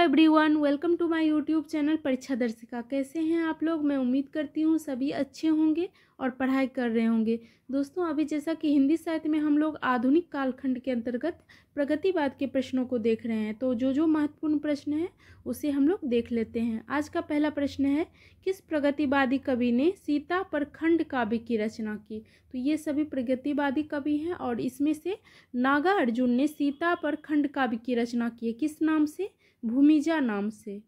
Everyone, welcome to my YouTube channel परीक्षा दर्शिका। कैसे हैं आप लोग? मैं उम्मीद करती हूँ सभी अच्छे होंगे और पढ़ाई कर रहे होंगे। दोस्तों, अभी जैसा कि हिंदी साहित्य में हम लोग आधुनिक कालखंड के अंतर्गत प्रगतिवाद के प्रश्नों को देख रहे हैं, तो जो महत्वपूर्ण प्रश्न है उसे हम लोग देख लेते हैं। आज का पहला प्रश्न है, किस प्रगतिवादी कवि ने सीता पर खंड काव्य की रचना की? तो ये सभी प्रगतिवादी कवि हैं और इसमें से नागार्जुन ने सीता पर खंड काव्य की रचना की है। किस नाम से? भूमिजा नाम से।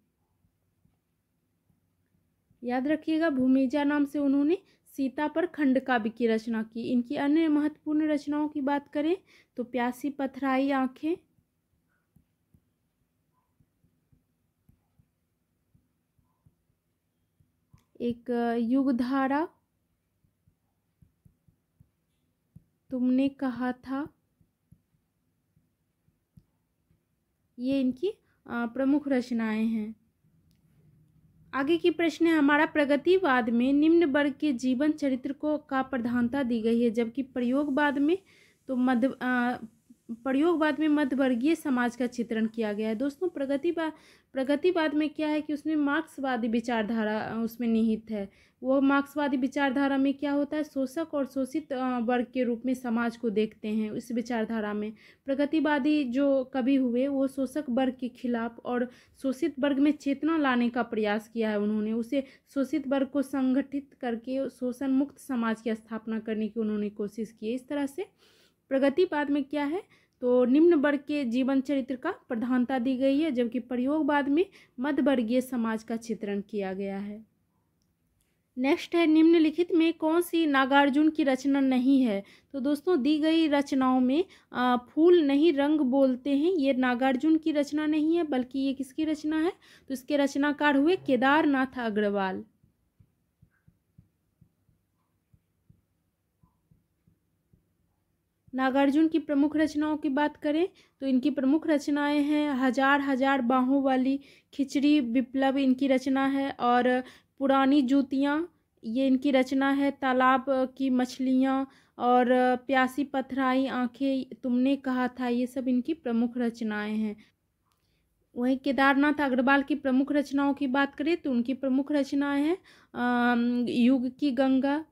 याद रखिएगा, भूमिजा नाम से उन्होंने सीता पर खंड काव्य की रचना की। इनकी अन्य महत्वपूर्ण रचनाओं की बात करें तो प्यासी पथराई आंखें, एक युगधारा, तुमने कहा था, ये इनकी प्रमुख रचनाएं हैं। आगे की प्रश्न है हमारा, प्रगतिवाद में निम्न वर्ग के जीवन चरित्र को का प्रधानता दी गई है, जबकि प्रयोगवाद में मध्यवर्गीय समाज का चित्रण किया गया है। दोस्तों, प्रगतिवाद में क्या है कि उसमें मार्क्सवादी विचारधारा उसमें निहित है। वो मार्क्सवादी विचारधारा में क्या होता है, शोषक और शोषित वर्ग के रूप में समाज को देखते हैं। इस विचारधारा में प्रगतिवादी जो कवि हुए वो शोषक वर्ग के खिलाफ और शोषित वर्ग में चेतना लाने का प्रयास किया है। उन्होंने उसे शोषित वर्ग को संगठित करके शोषण मुक्त समाज की स्थापना करने की उन्होंने कोशिश की है। इस तरह से प्रगतिवाद में क्या है तो निम्न वर्ग के जीवन चरित्र का प्रधानता दी गई है, जबकि प्रयोगवाद में मध्यवर्गीय समाज का चित्रण किया गया है। नेक्स्ट है, निम्नलिखित में कौन सी नागार्जुन की रचना नहीं है? तो दोस्तों, दी गई रचनाओं में फूल नहीं रंग बोलते हैं, ये नागार्जुन की रचना नहीं है, बल्कि ये किसकी रचना है? तो इसके रचनाकार हुए केदारनाथ अग्रवाल। नागार्जुन की प्रमुख रचनाओं की बात करें तो इनकी प्रमुख रचनाएं हैं हजार हजार बाहों वाली, खिचड़ी विप्लव इनकी रचना है, और पुरानी जूतियाँ ये इनकी रचना है, तालाब की मछलियाँ और प्यासी पथराई आंखें, तुमने कहा था, ये सब इनकी प्रमुख रचनाएं हैं। वहीं केदारनाथ अग्रवाल की प्रमुख रचनाओं की बात करें तो उनकी प्रमुख रचनाएं हैं युग की गंगा।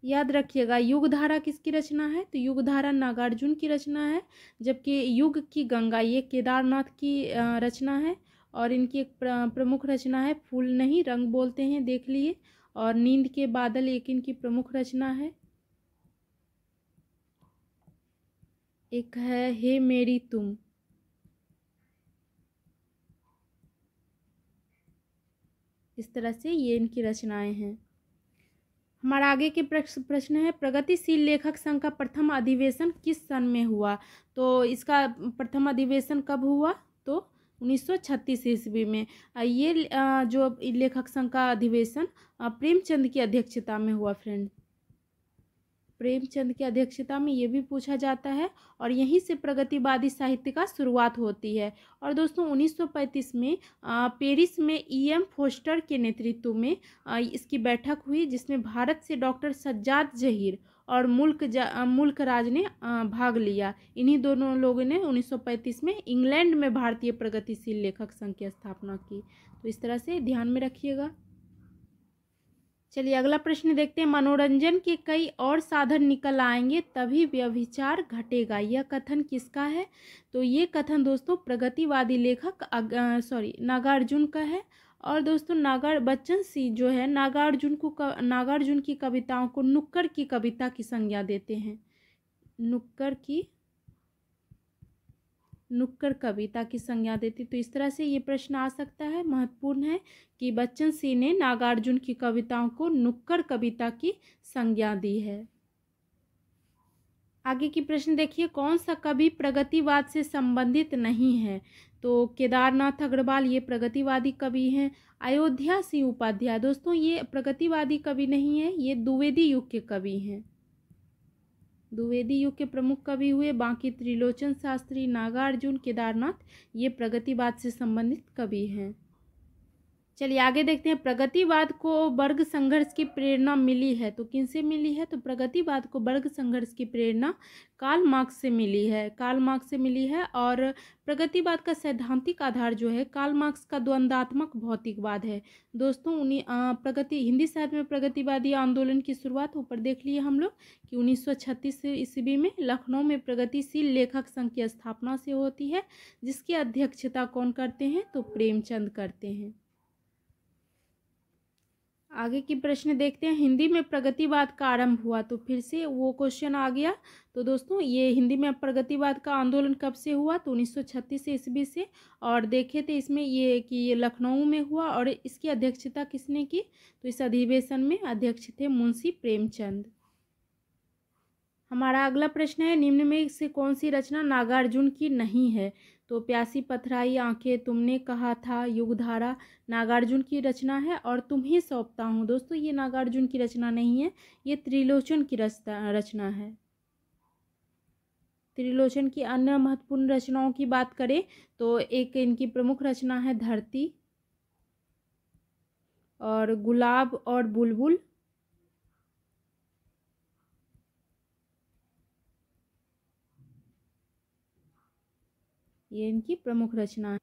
याद रखिएगा, युगधारा किसकी रचना है? तो युगधारा नागार्जुन की रचना है, जबकि युग की गंगा ये केदारनाथ की रचना है। और इनकी एक प्रमुख रचना है फूल नहीं रंग बोलते हैं, देख लिए। और नींद के बादल एक इनकी प्रमुख रचना है। एक है हे मेरी तुम। इस तरह से ये इनकी रचनाएं हैं। हमारा आगे के प्रश्न है, प्रगतिशील लेखक संघ का प्रथम अधिवेशन किस सन में हुआ? तो इसका प्रथम अधिवेशन कब हुआ? तो 1936 ईस्वी में। ये जो लेखक संघ का अधिवेशन प्रेमचंद की अध्यक्षता में हुआ। फ्रेंड, प्रेमचंद की अध्यक्षता में ये भी पूछा जाता है, और यहीं से प्रगतिवादी साहित्य का शुरुआत होती है। और दोस्तों, 1935 में पेरिस में E.M. फोस्टर के नेतृत्व में इसकी बैठक हुई, जिसमें भारत से डॉक्टर सज्जाद जहीर और मुल्क राज ने भाग लिया। इन्हीं दोनों लोगों ने 1935 में इंग्लैंड में भारतीय प्रगतिशील लेखक संघ की स्थापना की। तो इस तरह से ध्यान में रखिएगा। चलिए अगला प्रश्न देखते हैं, मनोरंजन के कई और साधन निकल आएंगे तभी व्यभिचार घटेगा, यह कथन किसका है? तो ये कथन दोस्तों प्रगतिवादी लेखक नागार्जुन का है। और दोस्तों, बच्चन सिंह जो है नागार्जुन की कविताओं को नुक्कड़ की कविता की संज्ञा देते हैं। नुक्कड़ कविता की संज्ञा देती। तो इस तरह से ये प्रश्न आ सकता है, महत्वपूर्ण है कि बच्चन सिंह ने नागार्जुन की कविताओं को नुक्कड़ कविता की संज्ञा दी है। आगे की प्रश्न देखिए, कौन सा कवि प्रगतिवाद से संबंधित नहीं है? तो केदारनाथ अग्रवाल ये प्रगतिवादी कवि हैं। अयोध्या सिंह उपाध्याय, दोस्तों ये प्रगतिवादी कवि नहीं है, ये द्विवेदी युग के कवि हैं। द्विवेदी युग के प्रमुख कवि हुए। बाकी त्रिलोचन शास्त्री, नागार्जुन, केदारनाथ ये प्रगतिवाद से संबंधित कवि हैं। चलिए आगे देखते हैं। प्रगतिवाद को वर्ग संघर्ष की प्रेरणा मिली है, तो किनसे मिली है? तो प्रगतिवाद को वर्ग संघर्ष की प्रेरणा कार्ल मार्क्स से मिली है, कार्ल मार्क्स से मिली है। और प्रगतिवाद का सैद्धांतिक आधार जो है कार्ल मार्क्स का द्वंद्वात्मक भौतिकवाद है। दोस्तों उन्हीं प्रगति हिंदी साहित्य में प्रगतिवादी आंदोलन की शुरुआत ऊपर देख लिए हम लोग कि 1936 ईस्वी में लखनऊ में प्रगतिशील लेखक संघ की स्थापना से होती है, जिसकी अध्यक्षता कौन करते हैं? तो प्रेमचंद करते हैं। आगे की प्रश्न देखते हैं। हिंदी में प्रगतिवाद का आरंभ हुआ, तो फिर से वो क्वेश्चन आ गया। तो दोस्तों ये हिंदी में प्रगतिवाद का आंदोलन कब से हुआ? तो 1936 ईस्वी से। और देखे थे इसमें ये कि ये लखनऊ में हुआ और इसकी अध्यक्षता किसने की? तो इस अधिवेशन में अध्यक्ष थे मुंशी प्रेमचंद। हमारा अगला प्रश्न है, निम्न में से कौन सी रचना नागार्जुन की नहीं है? तो प्यासी पथराई आंखें, तुमने कहा था, युगधारा नागार्जुन की रचना है। और तुम्हें सौंपता हूँ, दोस्तों ये नागार्जुन की रचना नहीं है, ये त्रिलोचन की रचना है। त्रिलोचन की अन्य महत्वपूर्ण रचनाओं की बात करें तो एक इनकी प्रमुख रचना है धरती, और गुलाब और बुलबुल, ये इनकी प्रमुख रचना है।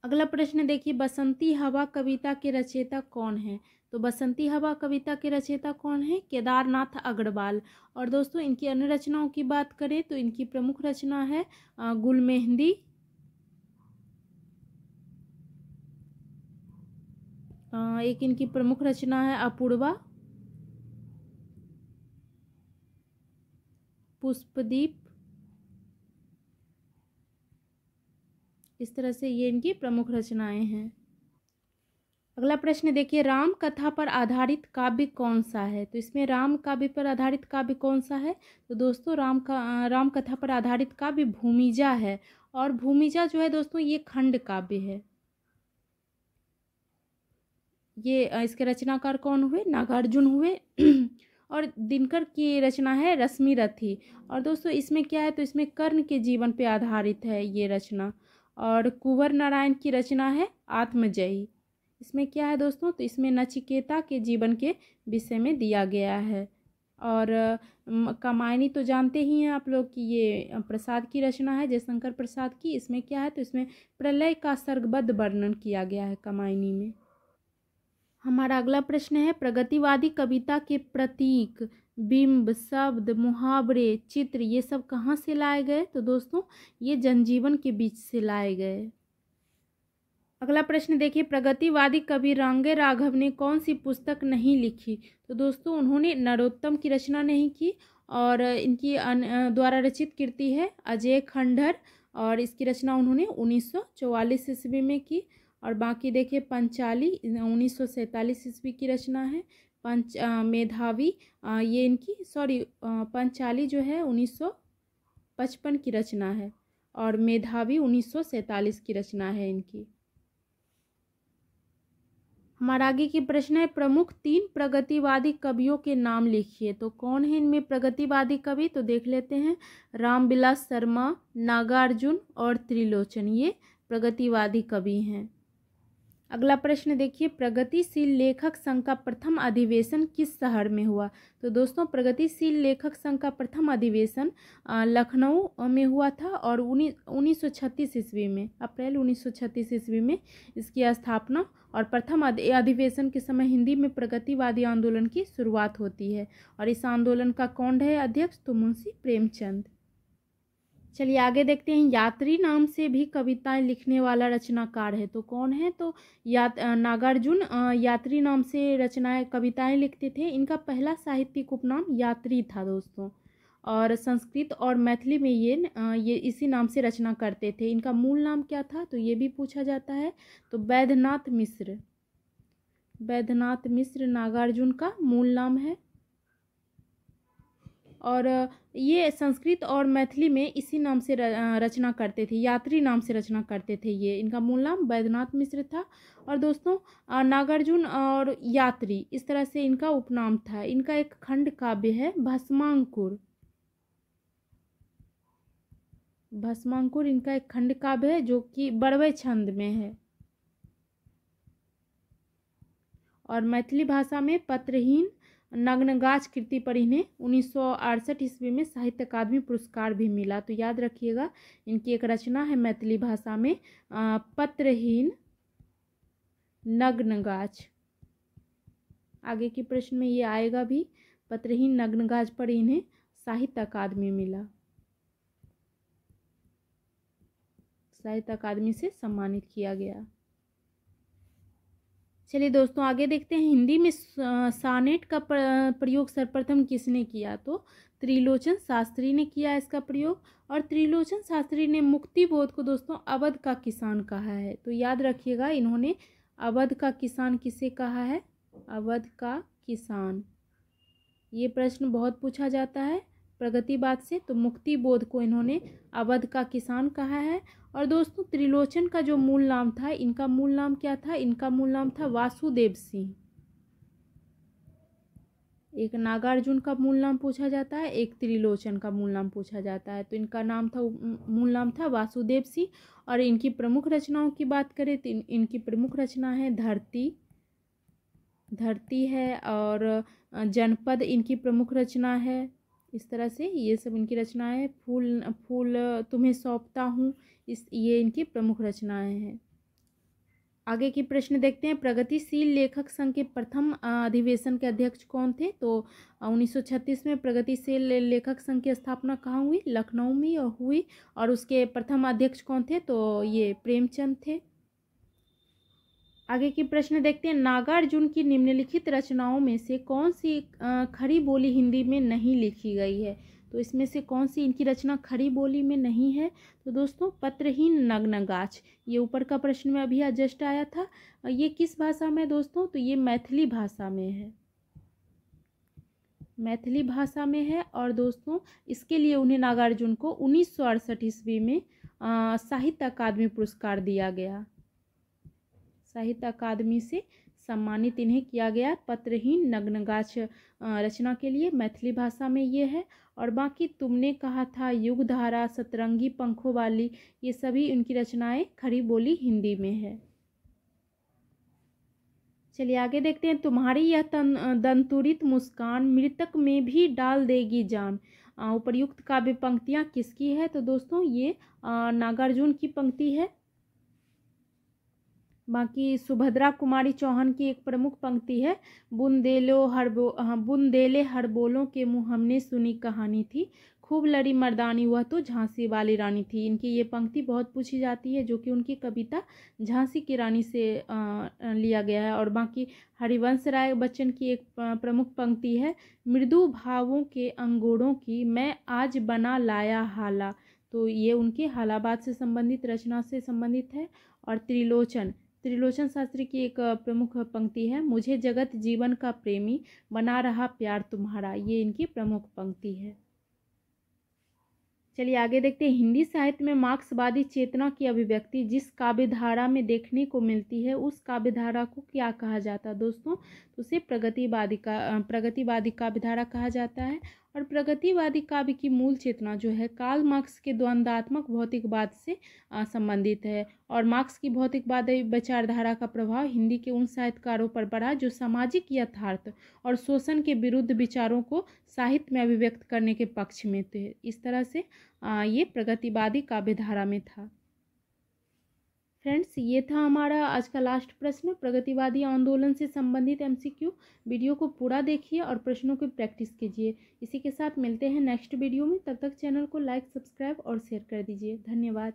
अगला प्रश्न देखिए, बसंती हवा कविता के रचयिता कौन है? तो बसंती हवा कविता के रचयिता कौन है? केदारनाथ अग्रवाल। और दोस्तों इनकी अन्य रचनाओं की बात करें तो इनकी प्रमुख रचना है गुलमेहंदी, एक इनकी प्रमुख रचना है अपूर्वा, पुष्पदीप। इस तरह से ये इनकी प्रमुख रचनाएं हैं। अगला प्रश्न देखिए, राम कथा पर आधारित काव्य कौन सा है? तो इसमें राम काव्य पर आधारित काव्य कौन सा है? तो दोस्तों राम कथा पर आधारित काव्य भूमिजा है। और भूमिजा जो है दोस्तों ये खंड काव्य है। ये इसके रचनाकार कौन हुए? नागार्जुन हुए। और दिनकर की रचना है रश्मि रथी। और दोस्तों इसमें क्या है? तो इसमें कर्ण के जीवन पे आधारित है ये रचना। और कुंवर नारायण की रचना है आत्मजयी। इसमें क्या है दोस्तों? तो इसमें नचिकेता के जीवन के विषय में दिया गया है। और कामायनी तो जानते ही हैं आप लोग कि ये प्रसाद की रचना है, जयशंकर प्रसाद की। इसमें क्या है? तो इसमें प्रलय का सर्गबद्ध वर्णन किया गया है कामायनी में। हमारा अगला प्रश्न है, प्रगतिवादी कविता के प्रतीक, बिंब, शब्द, मुहावरे, चित्र ये सब कहाँ से लाए गए? तो दोस्तों ये जनजीवन के बीच से लाए गए। अगला प्रश्न देखिए, प्रगतिवादी कवि रांगे राघव ने कौन सी पुस्तक नहीं लिखी? तो दोस्तों उन्होंने नरोत्तम की रचना नहीं की। और इनकी द्वारा रचित कृति है अजय खंडहर, और इसकी रचना उन्होंने 1944 ईस्वी में की। और बाकी देखिए पंचाली 1947 ईस्वी की रचना है। मेधावी ये इनकी पंचाली जो है 1955 की रचना है। और मेधावी 1947 की रचना है इनकी। हमारा आगे की प्रश्न है, प्रमुख 3 प्रगतिवादी कवियों के नाम लिखिए। तो कौन है इनमें प्रगतिवादी कवि? तो देख लेते हैं, रामविलास शर्मा, नागार्जुन और त्रिलोचन, ये प्रगतिवादी कवि हैं। अगला प्रश्न देखिए, प्रगतिशील लेखक संघ का प्रथम अधिवेशन किस शहर में हुआ? तो दोस्तों प्रगतिशील लेखक संघ का प्रथम अधिवेशन लखनऊ में हुआ था। और 1936 ईस्वी में, अप्रैल 1936 ईस्वी में इसकी स्थापना और प्रथम अधिवेशन के समय हिंदी में प्रगतिवादी आंदोलन की शुरुआत होती है। और इस आंदोलन का कौन है अध्यक्ष? तो मुंशी प्रेमचंद। चलिए आगे देखते हैं, यात्री नाम से भी कविताएं लिखने वाला रचनाकार है। तो कौन है? तो नागार्जुन यात्री नाम से रचनाएं कविताएं लिखते थे। इनका पहला साहित्यिक उपनाम यात्री था दोस्तों। और संस्कृत और मैथिली में ये इसी नाम से रचना करते थे। इनका मूल नाम क्या था? तो ये भी पूछा जाता है। तो वैद्यनाथ मिश्र, वैद्यनाथ मिश्र नागार्जुन का मूल नाम है। और ये संस्कृत और मैथिली में इसी नाम से रचना करते थे, यात्री नाम से रचना करते थे। ये इनका मूल नाम वैद्यनाथ मिश्र था। और दोस्तों नागार्जुन और यात्री इस तरह से इनका उपनाम था। इनका एक खंड काव्य है भस्मांकुर, भस्मांकुर इनका एक खंड काव्य है जो कि बड़वे छंद में है। और मैथिली भाषा में पत्रहीन नग्नगाछ कृति पर इन्हें 1968 ईस्वी में साहित्य अकादमी पुरस्कार भी मिला। तो याद रखिएगा, इनकी एक रचना है मैथिली भाषा में पत्रहीन नग्नगाछ। आगे के प्रश्न में ये आएगा भी, पत्रहीन नग्नगाछ पर इन्हें साहित्य अकादमी मिला, साहित्य अकादमी से सम्मानित किया गया। चलिए दोस्तों आगे देखते हैं, हिंदी में सानेट का प्रयोग सर्वप्रथम किसने किया? तो त्रिलोचन शास्त्री ने किया इसका प्रयोग। और त्रिलोचन शास्त्री ने मुक्तिबोध को दोस्तों अवध का किसान कहा है। तो याद रखिएगा, इन्होंने अवध का किसान किसे कहा है? अवध का किसान। ये प्रश्न बहुत पूछा जाता है प्रगतिवाद से। तो मुक्तिबोध को इन्होंने अवध का किसान कहा है। और दोस्तों त्रिलोचन का जो मूल नाम था, इनका मूल नाम क्या था? इनका मूल नाम था वासुदेव सिंह। एक नागार्जुन का मूल नाम पूछा जाता है, एक त्रिलोचन का मूल नाम पूछा जाता है। तो इनका नाम था, मूल नाम था वासुदेव सिंह। और इनकी प्रमुख रचनाओं की बात करें तो इनकी प्रमुख रचना है धरती है, और जनपद इनकी प्रमुख रचना है। इस तरह से ये सब इनकी रचनाएं हैं। फूल तुम्हें सौंपता हूँ, ये इनकी प्रमुख रचनाएं हैं। आगे की प्रश्न देखते हैं, प्रगतिशील लेखक संघ के प्रथम अधिवेशन के अध्यक्ष कौन थे? तो 1936 में प्रगतिशील लेखक संघ की स्थापना कहाँ हुई? लखनऊ में हुई। और उसके प्रथम अध्यक्ष कौन थे? तो ये प्रेमचंद थे। आगे की प्रश्न देखते हैं, नागार्जुन की निम्नलिखित रचनाओं में से कौन सी खड़ी बोली हिंदी में नहीं लिखी गई है? तो इसमें से कौन सी इनकी रचना खड़ी बोली में नहीं है? तो दोस्तों पत्रहीन नग्नगाछ, ये ऊपर का प्रश्न में अभी जस्ट आया था। ये किस भाषा में दोस्तों? तो ये मैथिली भाषा में है, मैथिली भाषा में है। और दोस्तों इसके लिए उन्हें नागार्जुन को 1968 ईस्वी में साहित्य अकादमी पुरस्कार दिया गया, साहित्य अकादमी से सम्मानित इन्हें किया गया पत्रहीन नग्नगाछ रचना के लिए। मैथिली भाषा में ये है। और बाकी तुमने कहा था, युगधारा, सतरंगी पंखों वाली, ये सभी इनकी रचनाएं खड़ी बोली हिंदी में है। चलिए आगे देखते हैं, तुम्हारी यह दंतुरित मुस्कान मृतक में भी डाल देगी जान। उपर्युक्त काव्य पंक्तियां किसकी है? तो दोस्तों ये नागार्जुन की पंक्ति है। बाकी सुभद्रा कुमारी चौहान की एक प्रमुख पंक्ति है, बुंदेले हड़बोलों के मुँह हमने सुनी कहानी थी, खूब लड़ी मर्दानी वह तो झांसी वाली रानी थी। इनकी ये पंक्ति बहुत पूछी जाती है, जो कि उनकी कविता झांसी की रानी से लिया गया है। और बाकी हरिवंश राय बच्चन की एक प्रमुख पंक्ति है, मृदु भावों के अंगूरों की मैं आज बना लाया हाला। तो ये उनके हालाबाद से संबंधित रचना से संबंधित है। और त्रिलोचन शास्त्री की एक प्रमुख पंक्ति है, मुझे जगत जीवन का प्रेमी बना रहा प्यार तुम्हारा, ये इनकी प्रमुख पंक्ति है। चलिए आगे देखते हैं, हिंदी साहित्य में मार्क्सवादी चेतना की अभिव्यक्ति जिस काव्यधारा में देखने को मिलती है, उस काव्यधारा को क्या कहा जाता है दोस्तों? तो उसे प्रगतिवादी काव्यधारा कहा जाता है। और प्रगतिवादी काव्य की मूल चेतना जो है कार्ल मार्क्स के द्वंद्वात्मक भौतिकवाद से संबंधित है। और मार्क्स की भौतिकवादी विचारधारा का प्रभाव हिंदी के उन साहित्यकारों पर पड़ा जो सामाजिक यथार्थ और शोषण के विरुद्ध विचारों को साहित्य में अभिव्यक्त करने के पक्ष में थे। इस तरह से ये प्रगतिवादी काव्यधारा में था। फ्रेंड्स, ये था हमारा आज का लास्ट प्रश्न, प्रगतिवादी आंदोलन से संबंधित MCQ। वीडियो को पूरा देखिए और प्रश्नों की प्रैक्टिस कीजिए। इसी के साथ मिलते हैं नेक्स्ट वीडियो में। तब तक चैनल को लाइक, सब्सक्राइब और शेयर कर दीजिए। धन्यवाद।